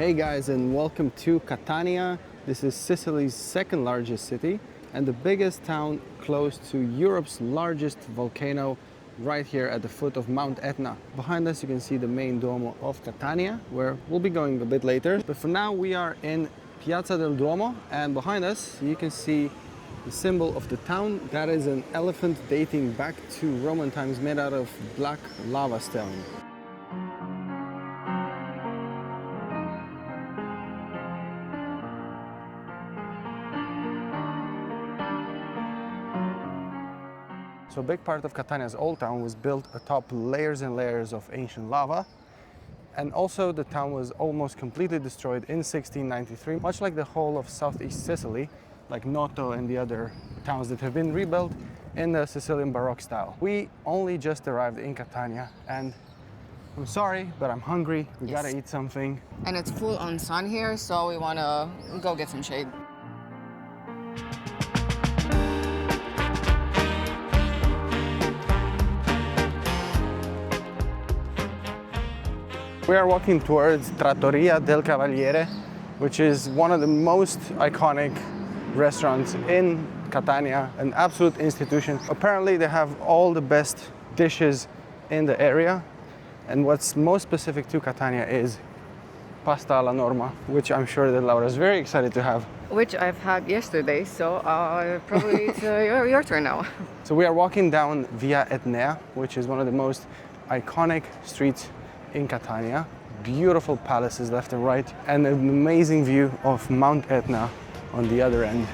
Hey guys, and welcome to Catania. This is Sicily's second largest city and the biggest town close to Europe's largest volcano, right here at the foot of Mount Etna. Behind us you can see the main Duomo of Catania, where we'll be going a bit later. But for now we are in Piazza del Duomo, and behind us you can see the symbol of the town. That is an elephant dating back to Roman times, made out of black lava stone. So a big part of Catania's old town was built atop layers and layers of ancient lava. And also the town was almost completely destroyed in 1693, much like the whole of southeast Sicily, like Noto and the other towns that have been rebuilt in the Sicilian baroque style. We only just arrived in Catania, and I'm sorry, but I'm hungry. We gotta eat something. And it's full on sun here, so we wanna go get some shade. We are walking towards Trattoria del Cavaliere, which is one of the most iconic restaurants in Catania, an absolute institution. Apparently they have all the best dishes in the area, and what's most specific to Catania is pasta alla Norma, which I'm sure that Laura is very excited to have. Which I've had yesterday, so probably it's your turn now. So we are walking down Via Etna, which is one of the most iconic streets in Catania. Beautiful palaces left and right, and an amazing view of Mount Etna on the other end.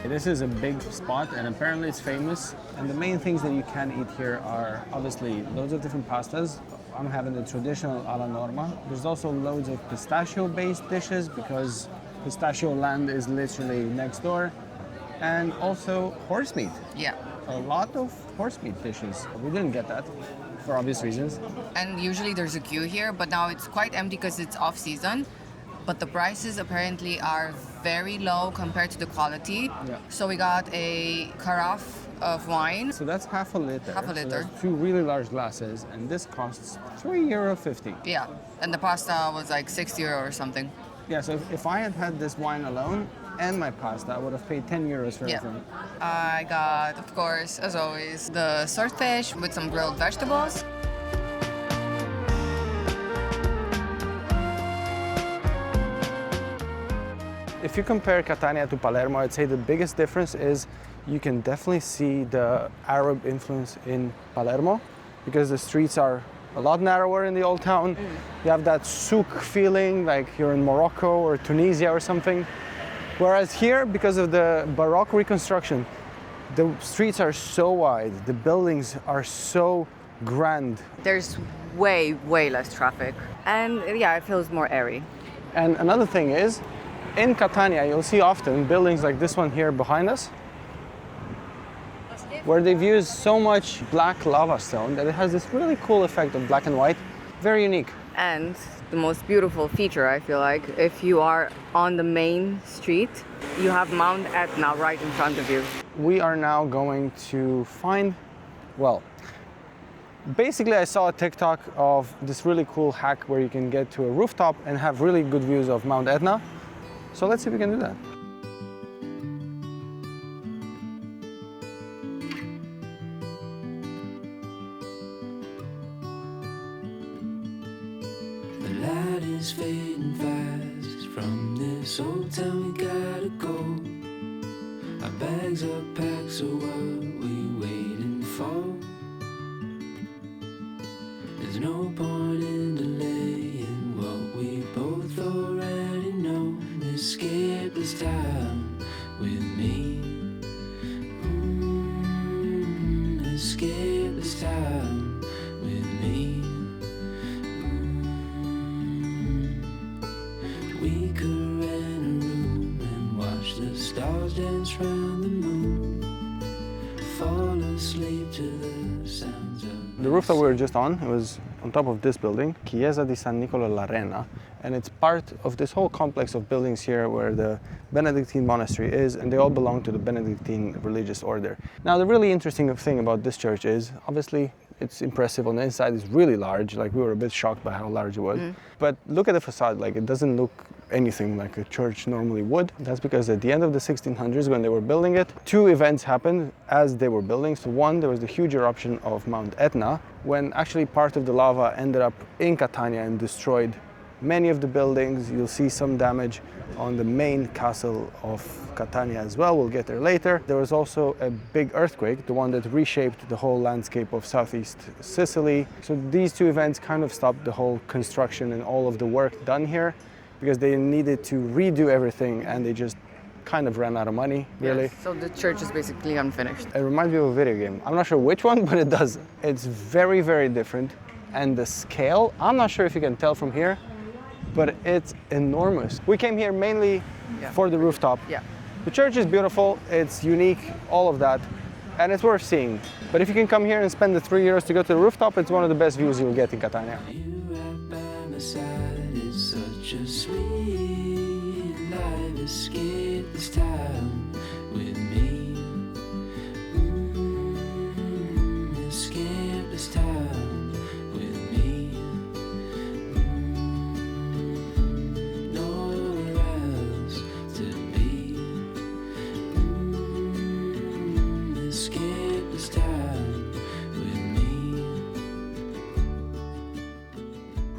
This is a big spot, and apparently it's famous. And the main things that you can eat here are obviously loads of different pastas. I'm having the traditional alla Norma. There's also loads of pistachio-based dishes because pistachio land is literally next door. And also horse meat. Yeah. A lot of horse meat dishes. We didn't get that for obvious reasons. And usually there's a queue here, but now it's quite empty because it's off season. But the prices apparently are very low compared to the quality. Yeah. So we got a carafe of wine. So that's half a liter. Half a liter. So that's two really large glasses, and this costs €3.50. Yeah, and the pasta was like €6 or something. Yeah, so if I had had this wine alone and my pasta, I would have paid €10 for everything. I got, of course, as always, the swordfish with some grilled vegetables. If you compare Catania to Palermo, I'd say the biggest difference is you can definitely see the Arab influence in Palermo, because the streets are a lot narrower in the old town. You have that souk feeling, like you're in Morocco or Tunisia or something. Whereas here, because of the Baroque reconstruction, the streets are so wide, the buildings are so grand. There's way less traffic. And yeah, it feels more airy. And another thing is, in Catania, you'll see often buildings like this one here behind us, where they've used so much black lava stone that it has this really cool effect of black and white. Very unique. And the most beautiful feature, I feel like, if you are on the main street, you have Mount Etna right in front of you. We are now going to find, well, basically I saw a TikTok of this really cool hack where you can get to a rooftop and have really good views of Mount Etna. So let's see if we can do that. The light is fading fast. From this old town we gotta go. Our bags are packed, so what we waiting for? There's no point in delaying what we both already know. Escape this time with me. Escape this time with me. We could rent a room and watch the stars dance round the moon. Fall asleep to the sounds of The rooftop we were just on, it was on top of this building, Chiesa di San Nicola l'Arena, and it's part of this whole complex of buildings here where the Benedictine monastery is, and they all belong to the Benedictine religious order. Now, the really interesting thing about this church is, obviously, it's impressive on the inside. It's really large. Like, we were a bit shocked by how large it was. But look at the facade. Like, it doesn't look anything like a church normally would. That's because at the end of the 1600s, when they were building it, two events happened as they were building. So one, there was the huge eruption of Mount Etna, when actually part of the lava ended up in Catania and destroyed many of the buildings. You'll see some damage on the main castle of Catania as well. We'll get there later. There was also a big earthquake, the one that reshaped the whole landscape of southeast Sicily. So these two events kind of stopped the whole construction and all of the work done here, because they needed to redo everything and they just kind of ran out of money, really. Yes, so the church is basically unfinished. It reminds me of a video game. I'm not sure which one, but it does. It's very, very different. And the scale, I'm not sure if you can tell from here, but it's enormous. We came here mainly for the rooftop. Yeah. The church is beautiful, it's unique, all of that, and it's worth seeing. But if you can come here and spend the €3 to go to the rooftop, it's one of the best views you'll get in Catania. You right by my side is such a sweet life. Escape this time with me. Escape this time with me. Nowhere else to be. Escape this time with me.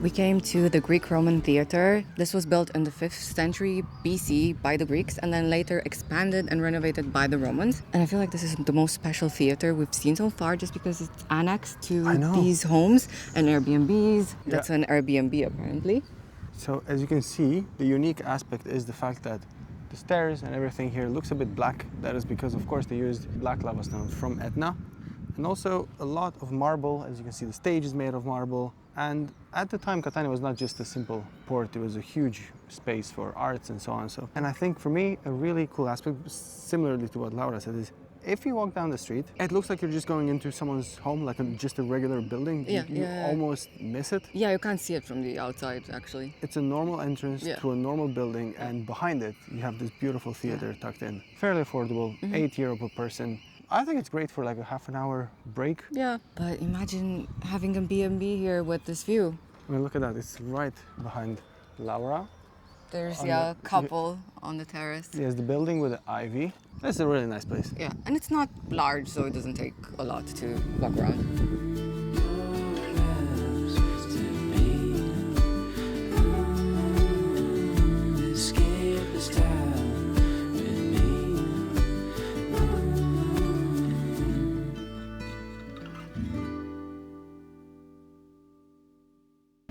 We came to the Greek-Roman theater. This was built in the 5th century BC by the Greeks and then later expanded and renovated by the Romans. And I feel like this is the most special theater we've seen so far just because it's annexed to these homes and Airbnbs. That's an Airbnb apparently. So as you can see, the unique aspect is the fact that the stairs and everything here looks a bit black. That is because, of course, they used black lava stones from Etna. And also a lot of marble. As you can see, the stage is made of marble. And at the time, Catania was not just a simple port. It was a huge space for arts and so on. And I think for me, a really cool aspect, similarly to what Laura said, is if you walk down the street, it looks like you're just going into someone's home, like just a regular building. You almost miss it. Yeah, you can't see it from the outside, actually. It's a normal entrance to a normal building, and behind it, you have this beautiful theater tucked in. Fairly affordable, €8 per person. I think it's great for like a half an hour break. Yeah, but imagine having a B&B here with this view. I mean, look at that, it's right behind Laura. There's a couple on the terrace. Yes, the building with the ivy. It's a really nice place. Yeah, and it's not large, so it doesn't take a lot to walk around.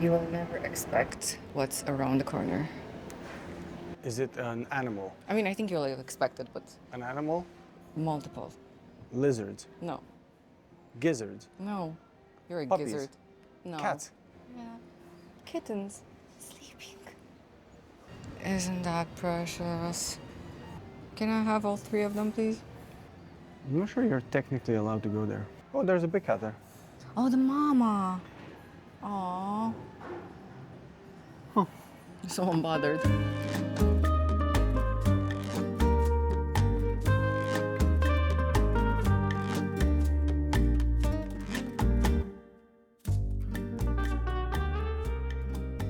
You will never expect what's around the corner. Is it an animal? I mean, I think you'll expect it, but An animal? multiple. Lizards? No. Gizzards? No. You're a Puppies? gizzard. No. Cats? Yeah. Kittens. Sleeping. Isn't that precious? Can I have all 3 of them, please? I'm not sure you're technically allowed to go there. Oh, there's a big cat there. Oh, the mama. Aww. Huh. So unbothered.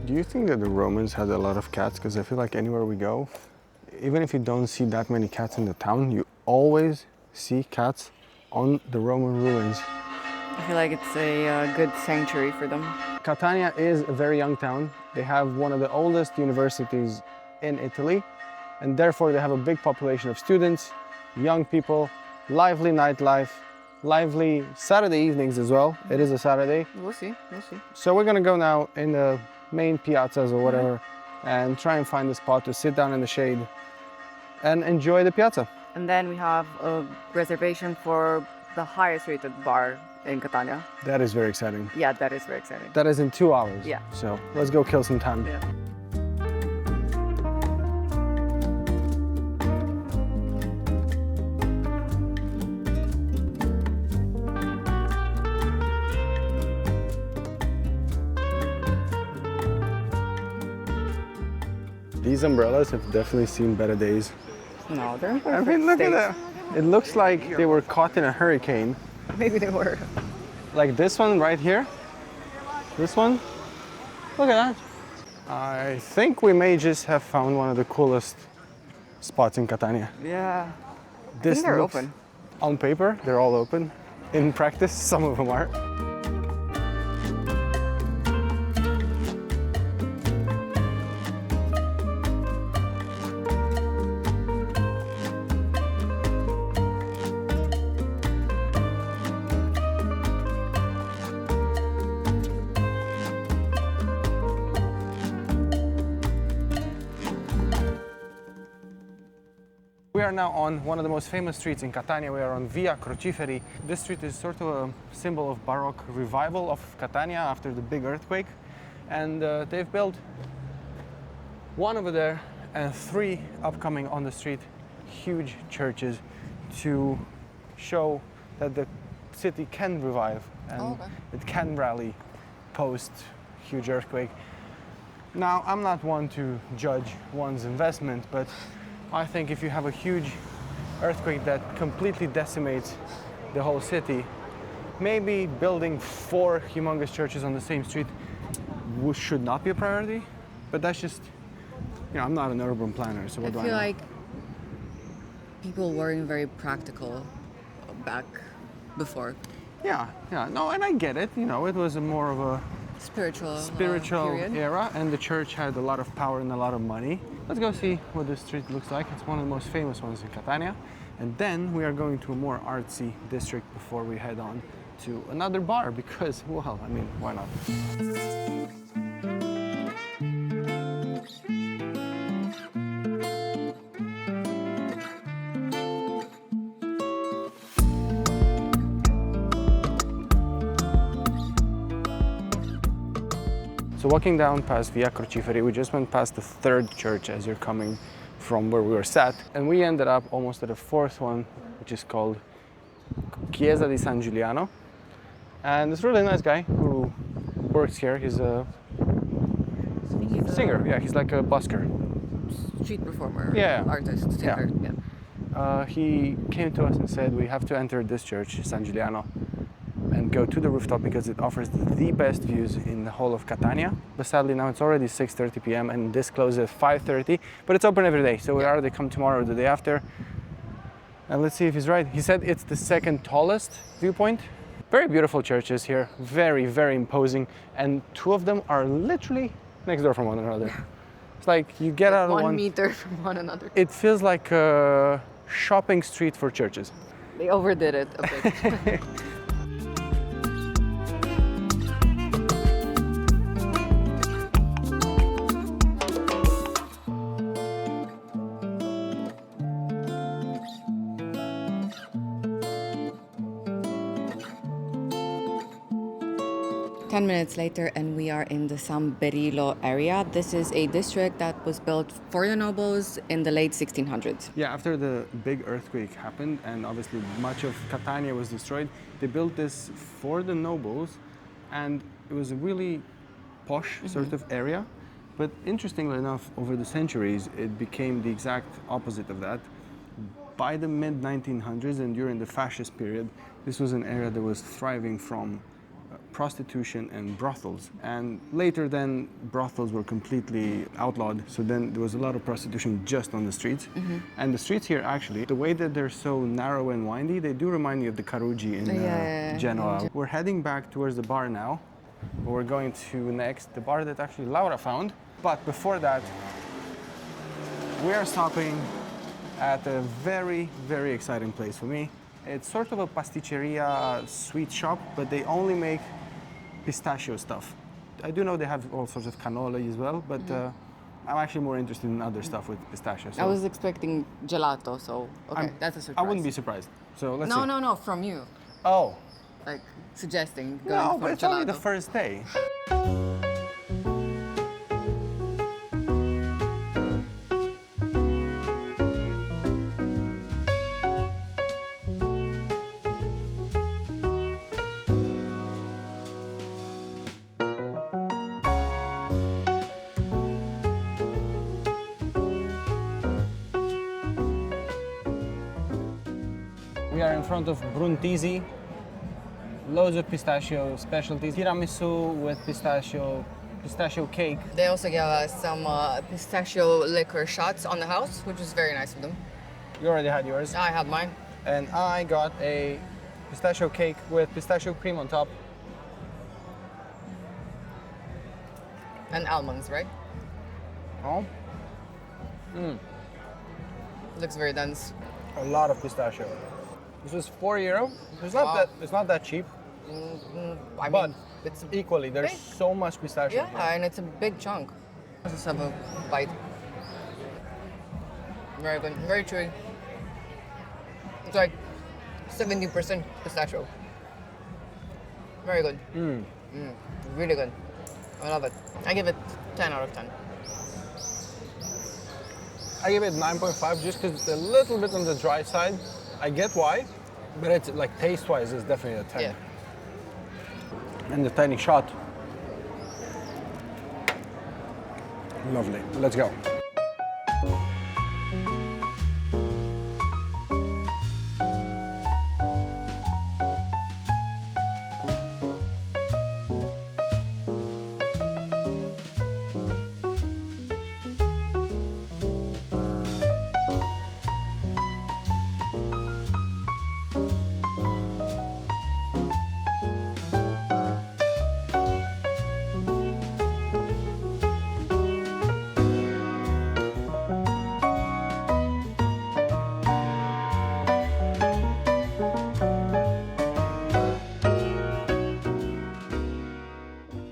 Do you think that the Romans had a lot of cats? Because I feel like anywhere we go, even if you don't see that many cats in the town, you always see cats on the Roman ruins. I feel like it's a good sanctuary for them. Catania is a very young town. They have one of the oldest universities in Italy, and therefore they have a big population of students, young people, lively nightlife, lively Saturday evenings as well. It is a Saturday. We'll see, we'll see. So we're gonna go now in the main piazzas or whatever and try and find a spot to sit down in the shade and enjoy the piazza. And then we have a reservation for the highest rated bar in Catania. That is very exciting. Yeah, that is very exciting. That is in 2 hours. Yeah. So let's go kill some time. Yeah. These umbrellas have definitely seen better days. No, they're in I perfect mean, look state. at that. It looks like they were caught in a hurricane. Maybe they were. Like this one right here. This one. Look at that. I think we may just have found one of the coolest spots in Catania. Yeah. This I think they're looks- open. On paper, they're all open. In practice, some of them are. We are now on one of the most famous streets in Catania. We are on Via Crociferi. This street is sort of a symbol of baroque revival of Catania after the big earthquake. And they've built one over there and 3 upcoming on the street, huge churches to show that the city can revive and it can rally post huge earthquake. Now, I'm not one to judge one's investment, but I think if you have a huge earthquake that completely decimates the whole city, maybe building 4 humongous churches on the same street should not be a priority. But that's just, I'm not an urban planner, so what do I know? I feel like people weren't very practical back before. Yeah, no, and I get it. It was a more of a Spiritual period. era, and the church had a lot of power and a lot of money. Let's go see what this street looks like. It's one of the most famous ones in Catania. And then we are going to a more artsy district before we head on to another bar because, well, I mean, why not? So walking down past Via Crociferi, we just went past the 3rd church as you're coming from where we were sat, and we ended up almost at the 4th one, which is called Chiesa di San Giuliano. And this really nice guy who works here, he's a singer, yeah, he's like a busker. Street performer, Yeah. artist, singer. Yeah. He came to us and said, we have to enter this church, San Giuliano, and go to the rooftop because it offers the best views in the whole of Catania. But sadly now it's already 6:30 p.m. and this closes at 5:30, but it's open every day. So we either come tomorrow or the day after. And let's see if he's right. He said it's the 2nd tallest viewpoint. Very beautiful churches here, very, very imposing. And 2 of them are literally next door from one another. It's like you get out of 1 meter from one another. It feels like a shopping street for churches. They overdid it a bit. Ten minutes later and we are in the San Berillo area. This is a district that was built for the nobles in the late 1600s. Yeah, after the big earthquake happened and obviously much of Catania was destroyed, they built this for the nobles and it was a really posh sort of area. But interestingly enough, over the centuries, it became the exact opposite of that. By the mid-1900s and during the fascist period, this was an area that was thriving from prostitution and brothels. And later then, brothels were completely outlawed. So then there was a lot of prostitution just on the streets. And the streets here actually, the way that they're so narrow and windy, they do remind me of the Carugi in Genoa. We're heading back towards the bar now. We're going to next, the bar that actually Laura found. But before that, we are stopping at a very, very exciting place for me. It's sort of a pasticceria sweet shop, but they only make pistachio stuff. I do know they have all sorts of cannoli as well, but I'm actually more interested in other stuff with pistachio. So I was expecting gelato, so okay, that's a surprise. I wouldn't be surprised. So let's see. No, from you. Oh. Like suggesting going No, for but it's gelato. only the first day. We are in front of Brunch. Loads of pistachio specialties. Tiramisu with pistachio cake. They also gave us some pistachio liquor shots on the house, which was very nice of them. You already had yours. I had mine. And I got a pistachio cake with pistachio cream on top. And almonds, right? Oh, Looks very dense. a lot of pistachio. This was €4. It's not that cheap, I but mean, it's equally there's big. so much pistachio. Yeah, and it's a big chunk. Let's just have a bite. Very good, very chewy. It's like 70% pistachio. Very good. Really good. I love it. I give it 10 out of 10. I give it 9.5 just because it's a little bit on the dry side. I get why, but it's like taste-wise, it's definitely a 10. Yeah. And the tiny shot. Lovely. Let's go.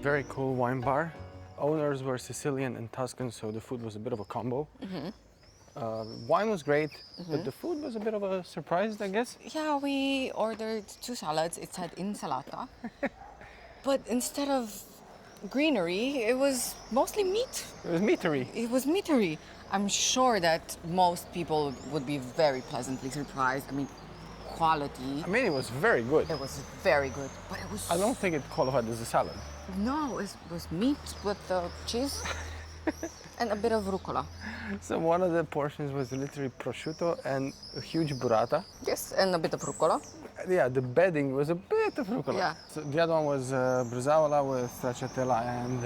Very cool wine bar. Owners were Sicilian and Tuscan, so the food was a bit of a combo. Wine was great, but the food was a bit of a surprise, I guess. Yeah, we ordered 2 salads. It said insalata. But instead of greenery, it was mostly meat. It was meatery. It was meatery. I'm sure that most people would be very pleasantly surprised. I mean, quality. I mean, it was very good. It was very good, but it was. I don't think it qualified as a salad. No, it was meat with cheese and a bit of rucola. So one of the portions was literally prosciutto and a huge burrata. Yes, and a bit of rucola. Yeah, the bedding was a bit of rucola. Yeah. So the other one was bresaola with stracciatella and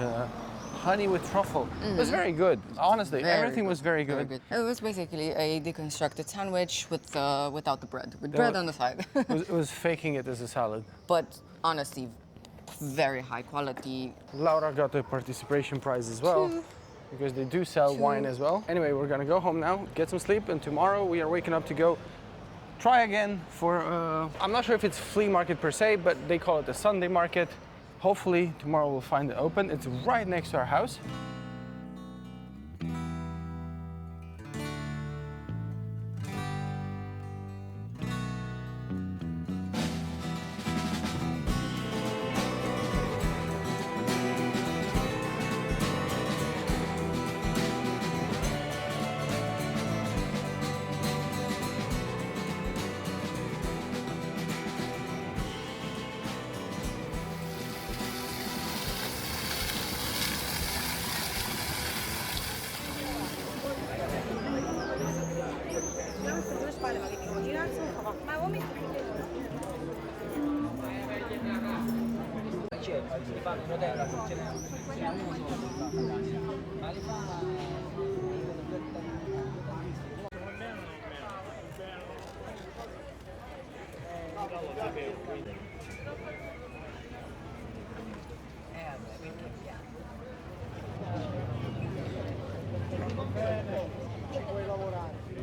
honey with truffle. It was very good. Honestly, everything was very good. It was basically a deconstructed sandwich without the bread, with bread on the side. It was faking it as a salad. But honestly, very high quality. Laura got a participation prize as well. Because they do sell wine as well. Anyway, we're gonna go home now, get some sleep, and tomorrow we are waking up to go try again for, I'm not sure if it's flea market per se, but they call it a Sunday market. Hopefully tomorrow we'll find it open. It's right next to our house.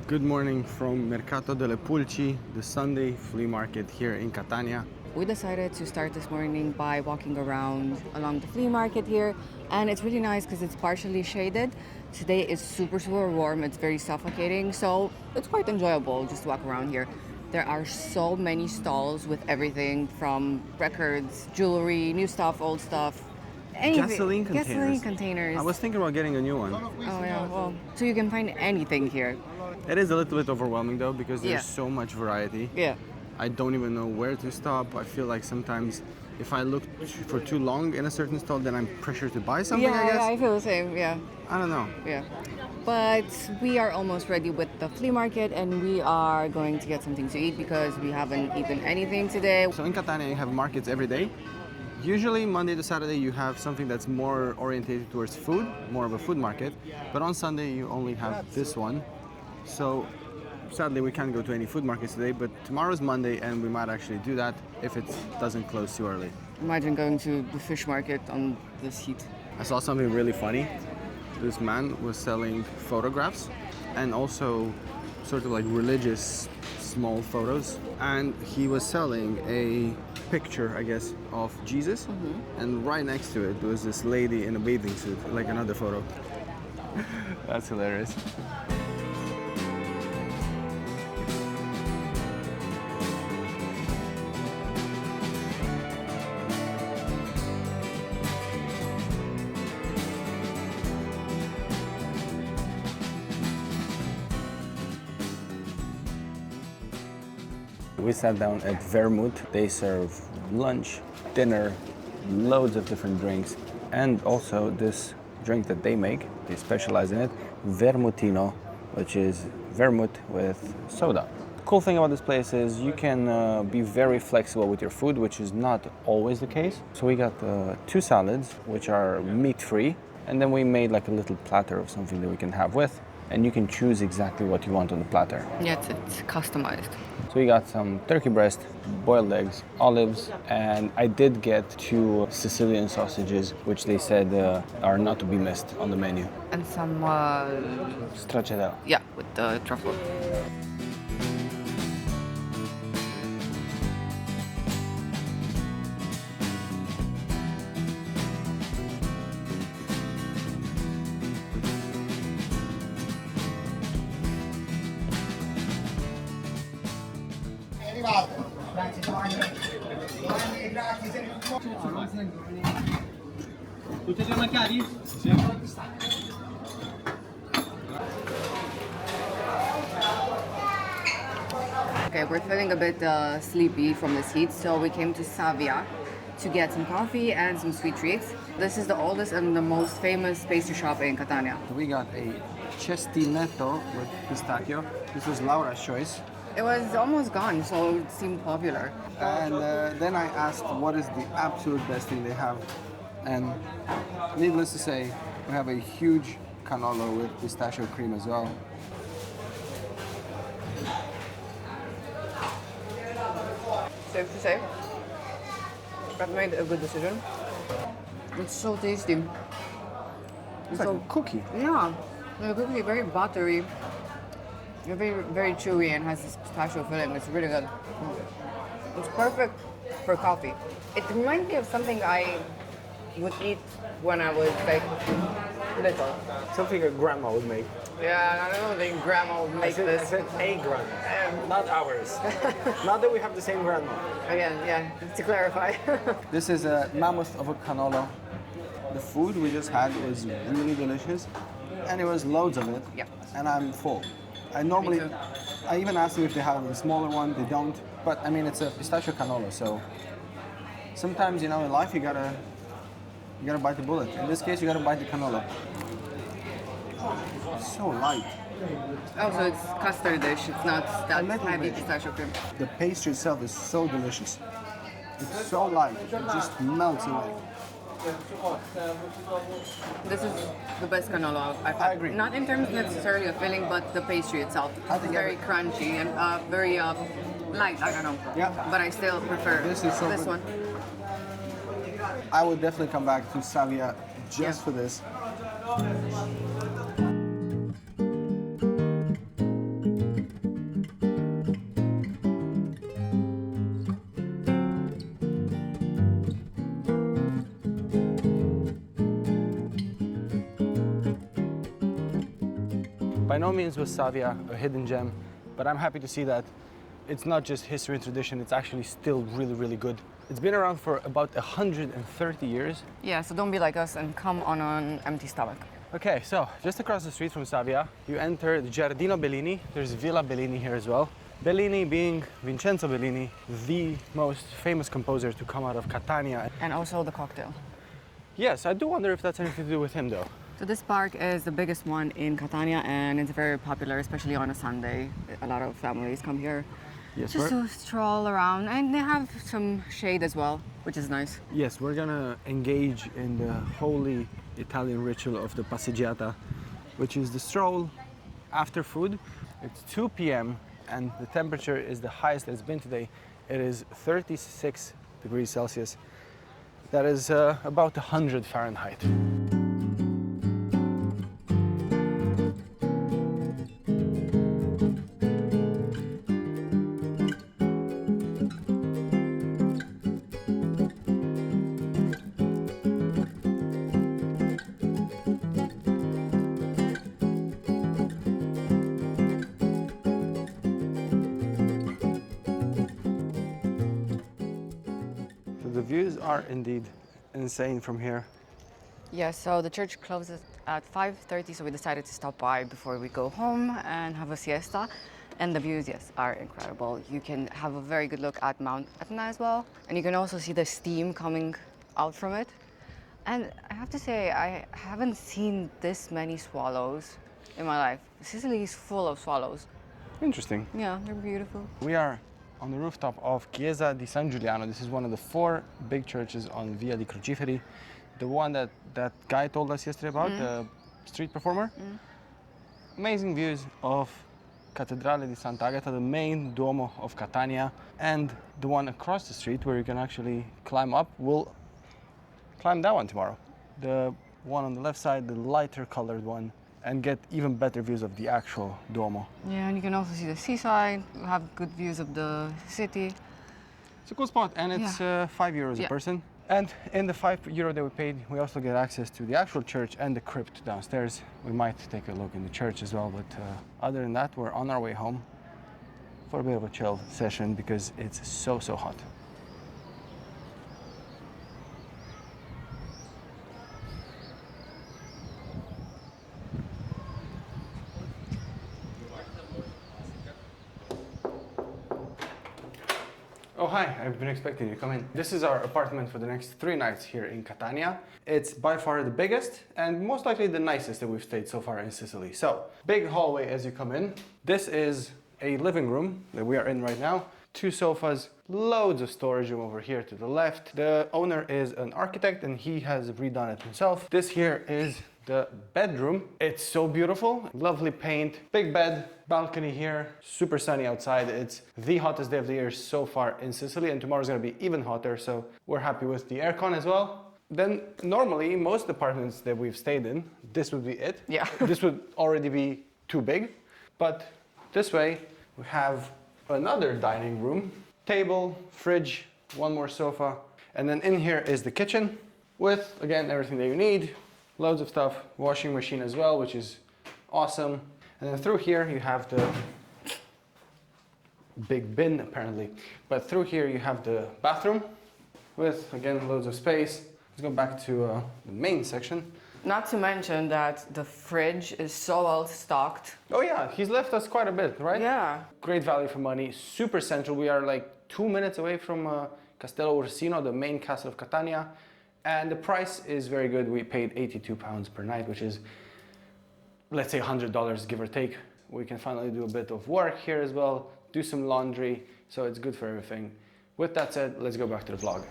Good morning from Mercato delle Pulci, the Sunday flea market here in Catania. We decided to start this morning by walking around along the flea market here, and it's really nice because it's partially shaded. Today is super warm, it's very suffocating, so it's quite enjoyable just to walk around here. There are so many stalls with everything from records, jewelry, new stuff, old stuff. Gasoline containers. Gasoline containers. I was thinking about getting a new one. Oh yeah, well, so you can find anything here. It is a little bit overwhelming though because there's Yeah. so much variety. Yeah. I don't even know where to stop. I feel like sometimes if I look for too long in a certain stall, then I'm pressured to buy something, I Yeah, guess. I feel the same. Yeah, I don't know. yeah. But we are almost ready with the flea market, and we are going to get something to eat because we haven't eaten anything today. So in Catania, you have markets every day. Usually Monday to Saturday, you have something that's more orientated towards food, more of a food market. But on Sunday, you only have this one. So sadly, we can't go to any food markets today, but tomorrow's Monday, and we might actually do that if it doesn't close too early. Imagine going to the fish market on this heat. I saw something really funny. This man was selling photographs and also sort of like religious small photos. And he was selling a picture, I guess, of Jesus. And right next to it was this lady in a bathing suit, like another photo. That's hilarious. We sat down at Vermouth. They serve lunch, dinner, loads of different drinks, and also this drink that they make, they specialize in it, Vermutino, which is vermouth with soda. The cool thing about this place is you can be very flexible with your food, which is not always the case. So we got 2 salads, which are meat-free, and then we made like a little platter of something that we can have with, and you can choose exactly what you want on the platter. Yeah, it's customized. So we got some turkey breast, boiled eggs, olives, and I did get 2 Sicilian sausages, which they said are not to be missed on the menu. And some, Stracciatella. yeah, with the truffle. Tutti e due macchiati? Sì. Okay, we're feeling a bit sleepy from this heat, so we came to Savia to get some coffee and some sweet treats. This is the oldest and the most famous pastry shop in Catania. We got a cestinetto with pistachio. This was Laura's choice. It was almost gone, so it seemed popular. And then I asked what is the absolute best thing they have. And needless to say, we have a huge cannolo with pistachio cream as well. Safe to say, I've made a good decision. It's so tasty. It's like a cookie. Yeah, the cookie is very buttery, very chewy, and has this pistachio filling. It's really good. It's perfect for coffee. It reminds me of something I would eat when I was like little. Something a grandma would make. Yeah, I don't think grandma would make I this. said a grandma, not ours. Not that we have the same grandma. Again, yeah, to clarify. This is a mammoth of a cannolo. The food we just had was really delicious, and it was loads of it. Yeah. And I'm full. I normally, Me too. I even asked them if they have a smaller one. They don't. But I mean, it's a pistachio cannolo, so sometimes in life you gotta bite the bullet. In this case, you gotta bite the cannolo. It's so light. Also, it's custard-ish. It's not that little heavy bit. pistachio cream. The pastry itself is so delicious. It's so light. It just melts away. This is the best cannolo I've had. I agree. Not in terms necessarily of filling, but the pastry itself. I It's think very crunchy and very light. I don't know. Yeah. But I still prefer This is so this good. one. I would definitely come back to Savia just for this. By no means was Savia a hidden gem, but I'm happy to see that it's not just history and tradition, it's actually still really, really good. It's been around for about 130 years. Yeah, so don't be like us and come on an empty stomach. Okay, so just across the street from Savia, you enter the Giardino Bellini. There's Villa Bellini here as well. Bellini being Vincenzo Bellini, the most famous composer to come out of Catania. And also the cocktail. Yes, I do wonder if that's anything to do with him though. So this park is the biggest one in Catania and it's very popular, especially on a Sunday. A lot of families come here Yes, just to stroll around, and they have some shade as well, which is nice. yes, we're gonna engage in the holy Italian ritual of the passeggiata, which is the stroll after food. It's 2 p.m. and the temperature is the highest that it's been today. It is 36 degrees Celsius. That is about 100 Fahrenheit. The views are indeed insane from here. Yeah, so the church closes at 5:30, so we decided to stop by before we go home and have a siesta. And the views, yes, are incredible. You can have a very good look at Mount Etna as well. And you can also see the steam coming out from it. And I have to say, I haven't seen this many swallows in my life. Sicily is full of swallows. Interesting. Yeah, they're beautiful. We are on the rooftop of Chiesa di San Giuliano. This is one of the 4 big churches on Via di Crociferi. The one that guy told us yesterday about, the street performer. Amazing views of Cathedral of Sant'Agata, the main Duomo of Catania, and the one across the street where you can actually climb up. We'll climb that one tomorrow. The one on the left side, the lighter colored one, and get even better views of the actual Duomo. Yeah, and you can also see the seaside, have good views of the city. It's a cool spot, and it's €5 a person. And in the €5 that we paid, we also get access to the actual church and the crypt downstairs. We might take a look in the church as well, but other than that, we're on our way home for a bit of a chill session because it's so hot. Oh, hi, I've been expecting you to come in. This is our apartment for the next 3 nights here in Catania. It's by far the biggest and most likely the nicest that we've stayed so far in Sicily. So, big hallway as you come in. This is a living room that we are in right now. 2 sofas, loads of storage room over here to the left. The owner is an architect and he has redone it himself. This here is the bedroom. It's so beautiful, lovely paint, big bed, balcony here, super sunny outside. It's the hottest day of the year so far in Sicily, and tomorrow's gonna be even hotter, so we're happy with the aircon as well. Then normally, most apartments that we've stayed in, this would be it. Yeah. This would already be too big, but this way we have another dining room, table, fridge, one more sofa, and then in here is the kitchen with, again, everything that you need. Loads of stuff, washing machine as well, which is awesome. And then through here you have the big bin apparently. But through here you have the bathroom with, again, loads of space. Let's go back to the main section. Not to mention that the fridge is so well stocked. Oh yeah, he's left us quite a bit, right? Yeah. Great value for money, super central. We are like 2 minutes away from Castello Ursino, the main castle of Catania. And the price is very good. We paid £82 per night, which is, let's say, $100 give or take. We can finally do a bit of work here as well, do some laundry, so it's good for everything. With that said, let's go back to the vlog.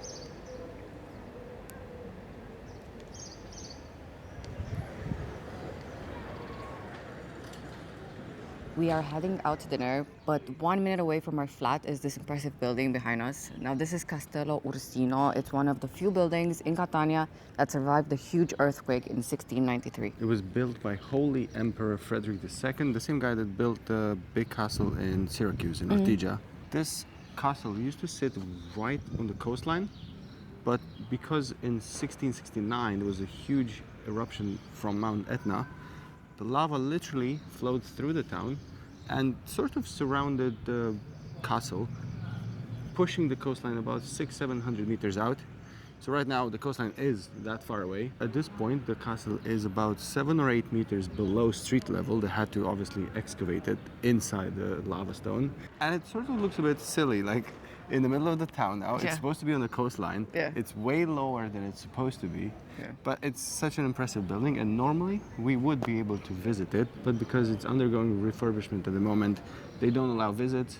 We are heading out to dinner, but 1 minute away from our flat is this impressive building behind us. Now, this is Castello Ursino. It's one of the few buildings in Catania that survived the huge earthquake in 1693. It was built by Holy Emperor Frederick II, the same guy that built the big castle in Syracuse, in Ortigia. This castle used to sit right on the coastline, but because in 1669 there was a huge eruption from Mount Etna, the lava literally flowed through the town and sort of surrounded the castle, pushing the coastline about 600-700 meters out. So right now the coastline is that far away. At this point the castle is about 7 or 8 meters below street level. They had to obviously excavate it inside the lava stone. And it sort of looks a bit silly, like in the middle of the town now. Yeah. It's supposed to be on the coastline. Yeah. It's way lower than it's supposed to be. Yeah. But it's such an impressive building, and normally we would be able to visit it, but because it's undergoing refurbishment at the moment, they don't allow visits.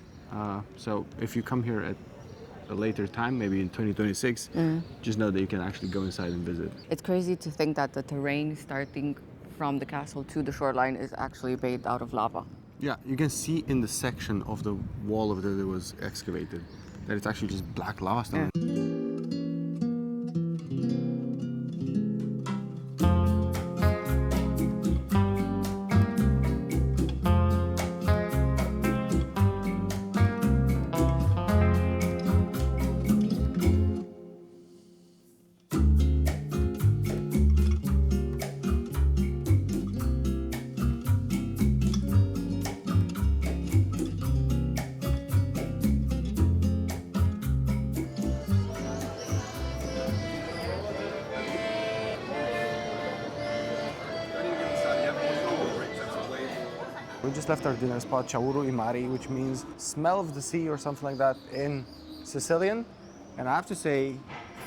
So if you come here at a later time, maybe in 2026, just know that you can actually go inside and visit. It's crazy to think that the terrain starting from the castle to the shoreline is actually made out of lava. Yeah, you can see in the section of the wall over there that was excavated that it's actually just black lava stone. We just left our dinner spot, Ciauru I Mari, which means smell of the sea or something like that in Sicilian. And I have to say,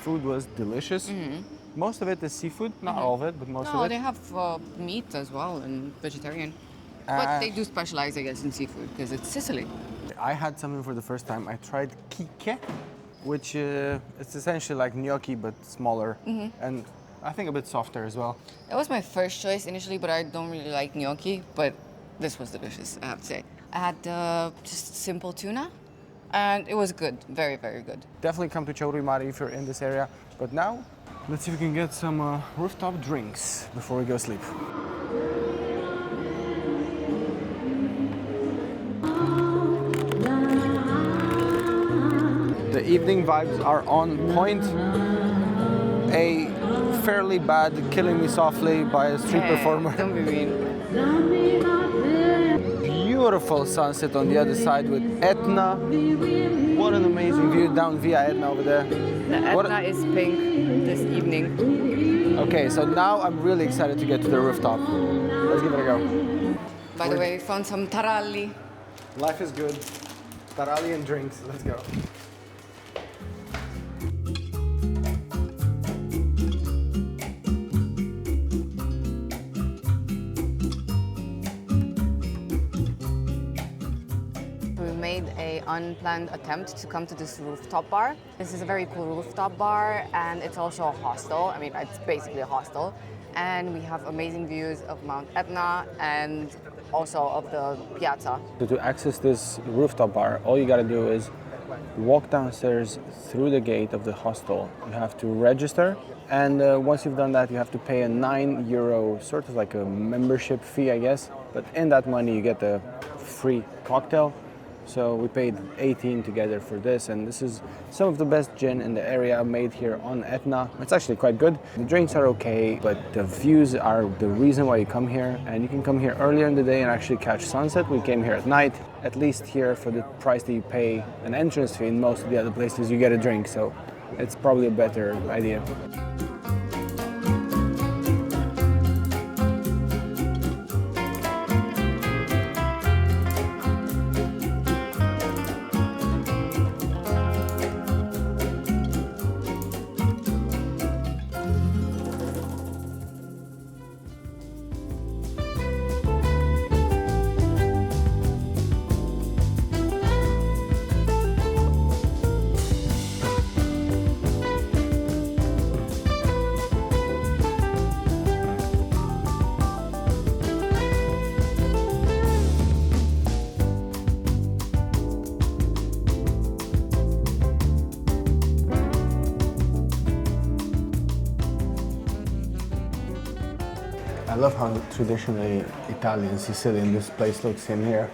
food was delicious. Most of it is seafood, not all of it, but most No, of it. they have meat as well and vegetarian. But they do specialize, I guess, in seafood because it's Sicily. I had something for the first time. I tried kike, which it's essentially like gnocchi but smaller, and I think a bit softer as well. It was my first choice initially, but I don't really like gnocchi. But this was delicious, I have to say. I had just simple tuna, and it was good, very, very good. Definitely come to Ciauru I Mari if you're in this area. But now, let's see if we can get some rooftop drinks before we go sleep. The evening vibes are on point. A fairly bad Killing Me Softly by a street performer. Don't be mean. Beautiful sunset on the other side with Etna. What an amazing view down Via Etna over there. The What Etna is pink this evening. Okay, so now I'm really excited to get to the rooftop. Let's give it a go. By the way, we found some taralli. Life is good. Tarali and drinks. Let's go. We made an unplanned attempt to come to this rooftop bar. This is a very cool rooftop bar, and it's also a hostel. I mean, it's basically a hostel. And we have amazing views of Mount Etna and also of the piazza. So to access this rooftop bar, all you gotta do is walk downstairs through the gate of the hostel. You have to register, and once you've done that, you have to pay a €9, sort of like a membership fee, I guess. But in that money, you get a free cocktail. So we paid 18 together for this, and this is some of the best gin in the area made here on Etna. It's actually quite good. The drinks are okay, but the views are the reason why you come here, and you can come here earlier in the day and actually catch sunset. We came here at night. At least here, for the price that you pay an entrance fee, in most of the other places you get a drink, so it's probably a better idea. I love how traditionally Italian, Sicilian this place looks in here.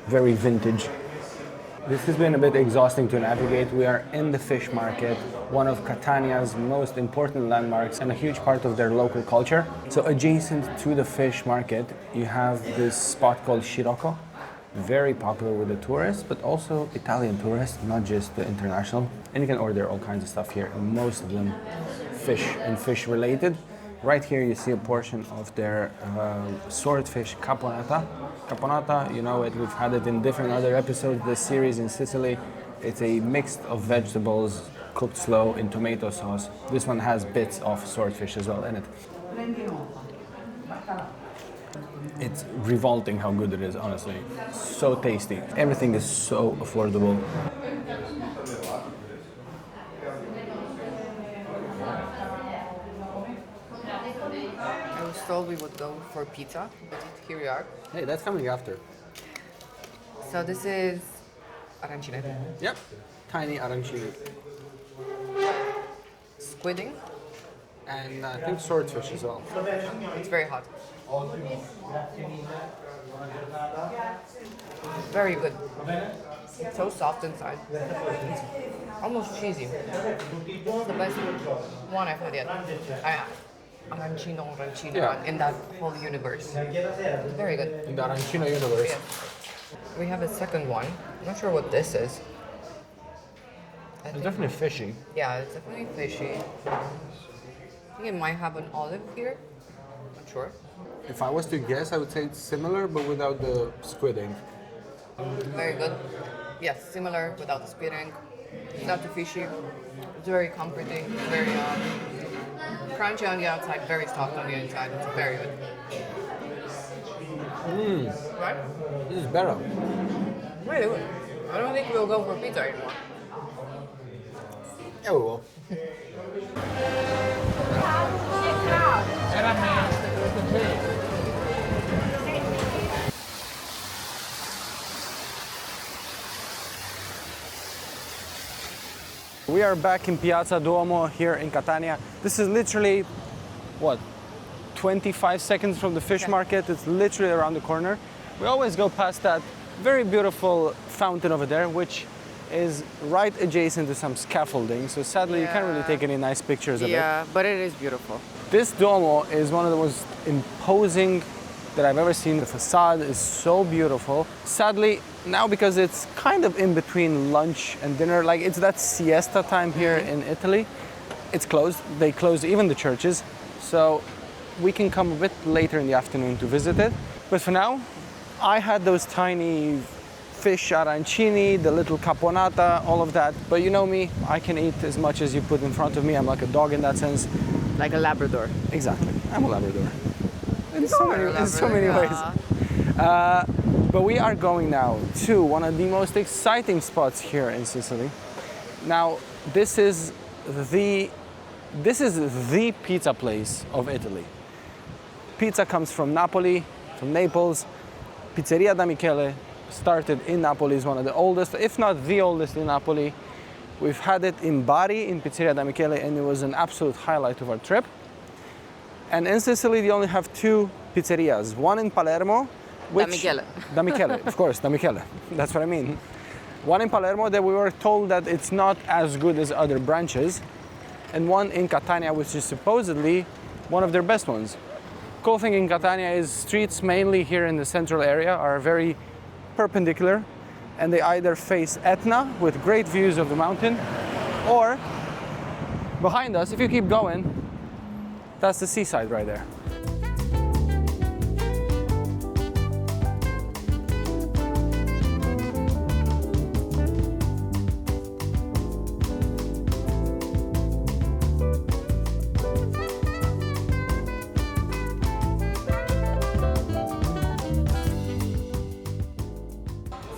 Very vintage. This has been a bit exhausting to navigate. We are in the fish market, one of Catania's most important landmarks and a huge part of their local culture. So adjacent to the fish market, you have this spot called Scirocco, very popular with the tourists, but also Italian tourists, not just the international. And you can order all kinds of stuff here, and most of them fish and fish related. Right here you see a portion of their swordfish caponata. Caponata, you know it, we've had it in different other episodes of this series in Sicily. It's a mix of vegetables cooked slow in tomato sauce. This one has bits of swordfish as well in it. It's revolting how good it is, honestly. So tasty. Everything is so affordable. I was told we would go for pizza, but here we are. Hey, that's coming after. So this is arancine. Yep. Tiny arancini. Squidding. And I think swordfish as well. It's very hot. Very good. So soft inside. Almost cheesy. It's the best one I've had yet. Arancino Yeah. in that whole universe. Very good. In the arancino universe. Yeah. We have a second one. I'm not sure what this is. It's definitely fishy. Yeah, it's definitely fishy. I think it might have an olive here. Not sure. If I was to guess, I would say it's similar, but without the squid ink. Very good. Yes, similar without the squid ink. Not too fishy. It's very comforting. Very crunchy on the outside, very soft on the inside. It's very good. Right? This is better. Really good. I don't think we'll go for pizza anymore. Yeah, we will. We are back in Piazza Duomo here in Catania. This is literally, what, 25 seconds from the fish market. It's literally around the corner. We always go past that very beautiful fountain over there, which is right adjacent to some scaffolding. So sadly, you can't really take any nice pictures of it. Yeah, but it is beautiful. This Duomo is one of the most imposing that I've ever seen. The facade is so beautiful. Sadly, now because it's kind of in between lunch and dinner, like it's that siesta time here in Italy, it's closed. They close even the churches. So we can come a bit later in the afternoon to visit it. But for now, I had those tiny fish arancini, the little caponata, all of that. But you know me, I can eat as much as you put in front of me. I'm like a dog in that sense. Like a Labrador. Exactly, I'm a Labrador. In so many ways. But we are going now to one of the most exciting spots here in Sicily. Now, this is the pizza place of Italy. Pizza comes from Napoli, from Naples. Pizzeria da Michele started in Napoli, is one of the oldest, if not the oldest in Napoli. We've had it in Bari, in Pizzeria da Michele, and it was an absolute highlight of our trip. And in Sicily, they only have two pizzerias. One in Palermo, which... Da Michele, of course, Da Michele. That's what I mean. One in Palermo that we were told that it's not as good as other branches. And one in Catania, which is supposedly one of their best ones. Cool thing in Catania is streets, mainly here in the central area, are very perpendicular. And they either face Etna, with great views of the mountain, or behind us, if you keep going, that's the seaside right there.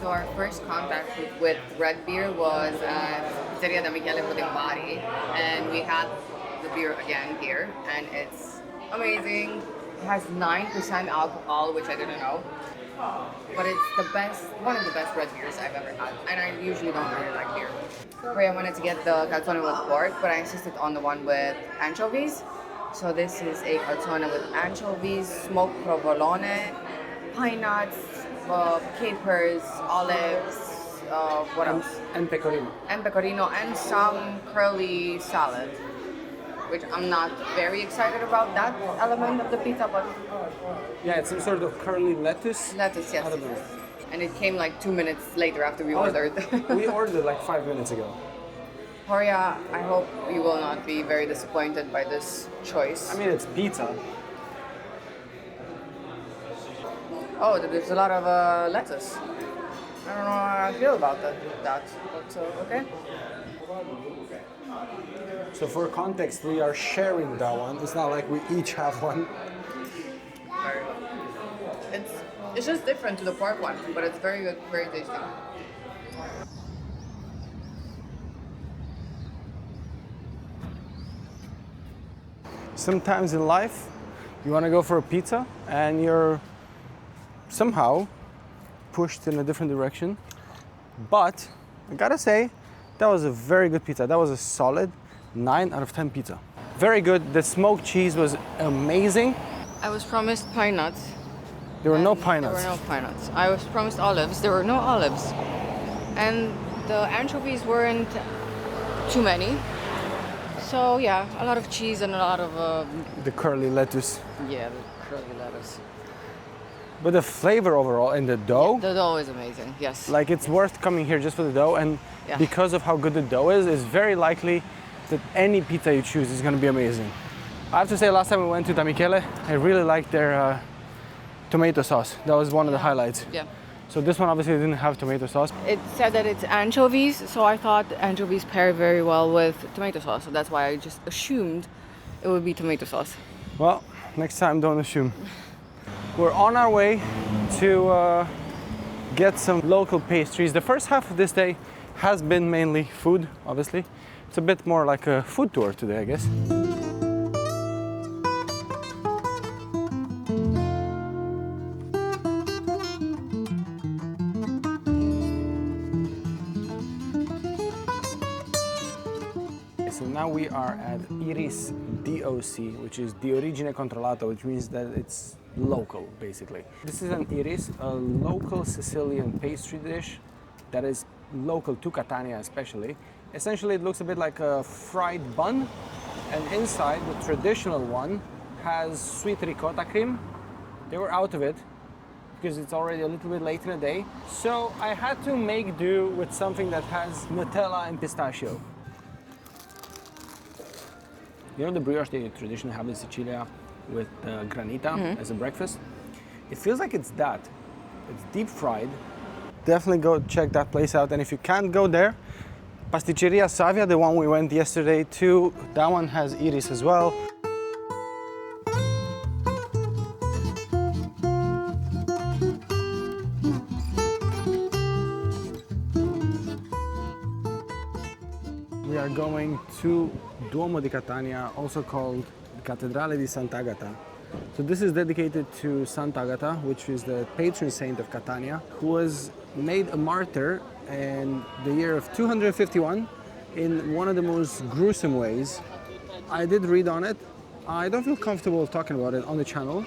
So our first contact with red beer was at Pizzeria da Michele in Bari, and we had the beer again here, and it's amazing. It has 9% alcohol, which I didn't know, but it's the best, one of the best red beers I've ever had, and I usually don't really like beer. I wanted to get the calzone with pork, but I insisted on the one with anchovies. So this is a calzone with anchovies, smoked provolone, pine nuts, capers, olives, what else? And pecorino. And pecorino, and some curly salad, which I'm not very excited about that element of the pizza, but Yeah, it's some sort of curly lettuce. lettuce, yes. I don't know. and it came like 2 minutes later after we ordered. We ordered it like 5 minutes ago. Horia, I hope you will not be very disappointed by this choice. I mean, it's pizza. Oh, there's a lot of lettuce. I don't know how I feel about that but okay. So for context, we are sharing that one. It's not like we each have one. It's just different to the pork one, but it's very good, very tasty. Sometimes in life, you want to go for a pizza and you're somehow pushed in a different direction. But I gotta say, that was a very good pizza. That was a solid 9 out of 10 pizza. Very good. The smoked cheese was amazing. I was promised pine nuts. There were no pine nuts. There were no pine nuts. I was promised olives. There were no olives. And the anchovies weren't too many. So yeah, a lot of cheese and a lot of... The curly lettuce. Yeah, the curly lettuce. But the flavor overall and the dough, The dough is amazing, yes. like it's worth coming here just for the dough. And Yeah. because of how good the dough is, it's very likely that any pizza you choose is going to be amazing. I have to say, last time we went to Da Michele, I really liked their tomato sauce. That was one of the highlights. Yeah. So this one obviously didn't have tomato sauce. It said that it's anchovies, so I thought anchovies pair very well with tomato sauce. So that's why I just assumed it would be tomato sauce. Well, next time don't assume. We're on our way to get some local pastries. The first half of this day has been mainly food, obviously. It's a bit more like a food tour today, I guess. So now we are at Iris DOC, which is di origine controllata, which means that it's local, basically. This is an iris, a local Sicilian pastry dish that is local to Catania especially. Essentially, it looks a bit like a fried bun, and inside, the traditional one has sweet ricotta cream. They were out of it because it's already a little bit late in the day. So I had to make do with something that has Nutella and pistachio. You know the brioche they traditionally have in Sicilia with granita as a breakfast? It feels like it's that. It's deep fried. Definitely go check that place out. And if you can't go there, Pasticceria Savia, the one we went yesterday to, that one has iris as well. We are going to Duomo di Catania, also called Cathedral of Sant'Agata. So this is dedicated to Sant'Agata, which is the patron saint of Catania, who was made a martyr in the year of 251 in one of the most gruesome ways. I did read on it. I don't feel comfortable talking about it on the channel,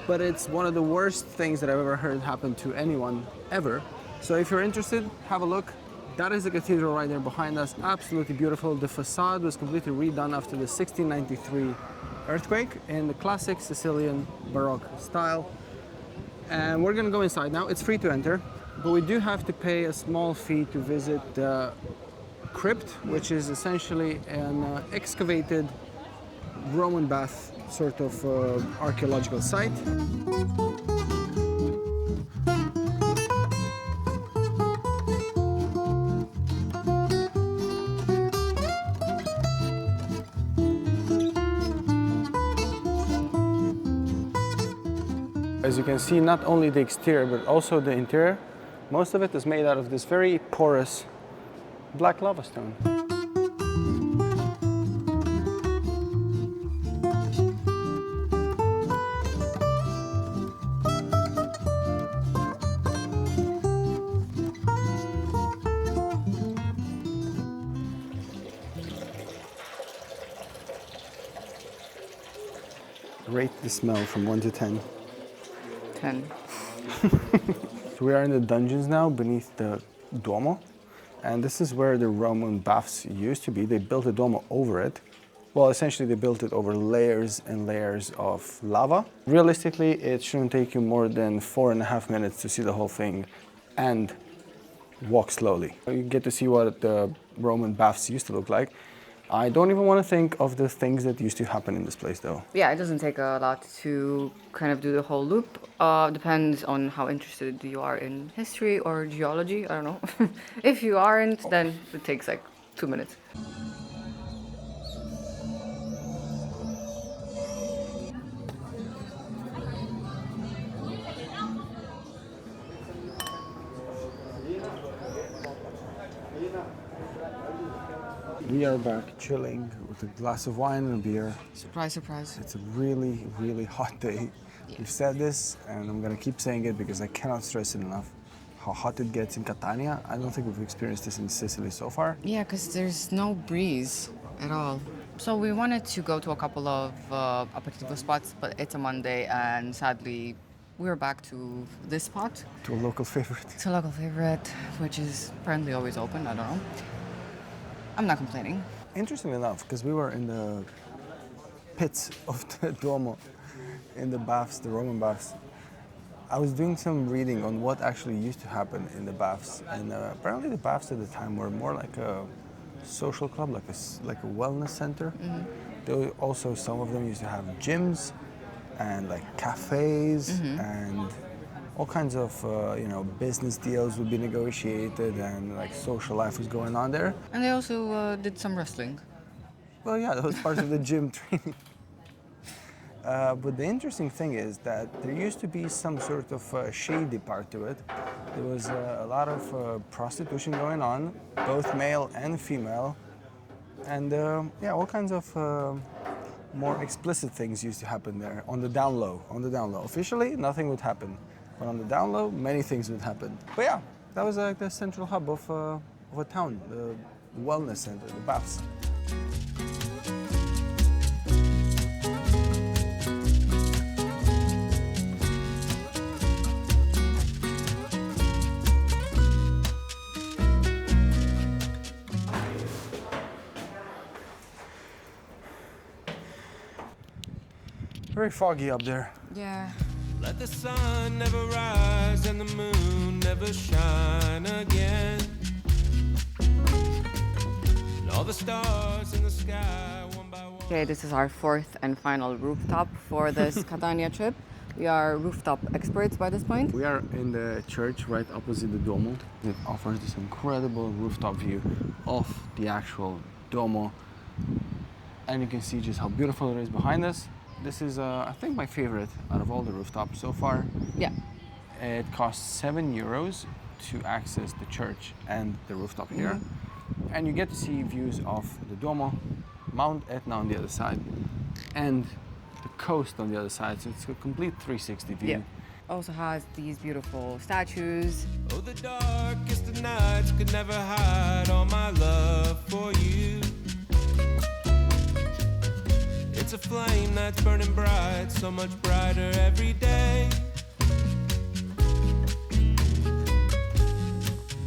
but it's one of the worst things that I've ever heard happen to anyone ever. So if you're interested, have a look. That is the cathedral right there behind us, absolutely beautiful. The facade was completely redone after the 1693 earthquake in the classic Sicilian baroque style. And we're gonna go inside now. It's free to enter, but we do have to pay a small fee to visit the crypt, which is essentially an excavated Roman bath sort of archaeological site. As you can see, not only the exterior, but also the interior, most of it is made out of this very porous black lava stone. Rate the smell from 1 to 10. 10. So we are in the dungeons now beneath the Duomo, and this is where the Roman baths used to be. They built the Duomo over it. Well, essentially they built it over layers and layers of lava. Realistically, it shouldn't take you more than 4.5 minutes to see the whole thing and walk slowly. You get to see what the Roman baths used to look like. I don't even want to think of the things that used to happen in this place though. Yeah, it doesn't take a lot to kind of do the whole loop. Depends on how interested you are in history or geology. I don't know. If you aren't, then it takes like 2 minutes. We are back chilling with a glass of wine and a beer. Surprise, surprise. It's a really, really hot day. We've said this, and I'm gonna keep saying it because I cannot stress it enough. How hot it gets in Catania. I don't think we've experienced this in Sicily so far. Yeah, because there's no breeze at all. So we wanted to go to a couple of aperitivo spots, but it's a Monday, and sadly, we're back to this spot. To a local favorite. It's a local favorite, which is apparently always open. I don't know. I'm not complaining. Interesting enough, because we were in the pits of the Duomo, in the baths, the Roman baths. I was doing some reading on what actually used to happen in the baths, and apparently the baths at the time were more like a social club, like a wellness center. There were also, some of them used to have gyms and like cafes and all kinds of business deals would be negotiated, and like social life was going on there. And they also did some wrestling. Well, yeah, that was part of the gym training. But the interesting thing is that there used to be some sort of shady part to it. There was a lot of prostitution going on, both male and female, and all kinds of more explicit things used to happen there on the down low. Officially, nothing would happen, but on the down low, many things would happen. But yeah, that was like the central hub of a town, the wellness center, the baths. Very foggy up there. Yeah. Let the sun never rise and the moon never shine again. And all the stars in the sky one by one. Okay, this is our fourth and final rooftop for this Catania trip. We are rooftop experts by this point. We are in the church right opposite the Duomo. It offers this incredible rooftop view of the actual Duomo. And you can see just how beautiful it is behind us. This is, I think, my favorite out of all the rooftops so far. Yeah. It costs €7 to access the church and the rooftop here. And you get to see views of the Duomo, Mount Etna on the other side, and the coast on the other side. So it's a complete 360 view. Yeah. Also has these beautiful statues. Oh, the darkest of nights could never hide all my love for you. It's a flame that's burning bright, so much brighter every day.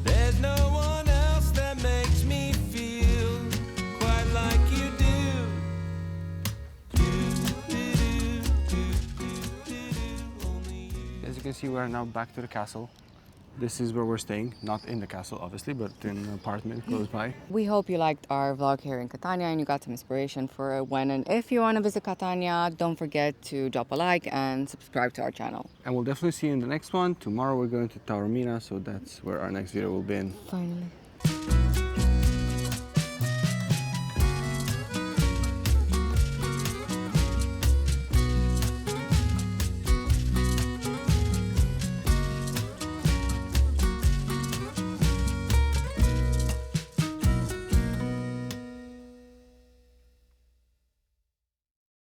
There's no one else that makes me feel quite like you do. Only you. As you can see, we are now back to the castle. This is where we're staying, not in the castle obviously, but in an apartment close by. We hope you liked our vlog here in Catania and you got some inspiration for when and if you want to visit Catania. Don't forget to drop a like and subscribe to our channel. And we'll definitely see you in the next one. Tomorrow we're going to Taormina, so that's where our next video will be in. Finally.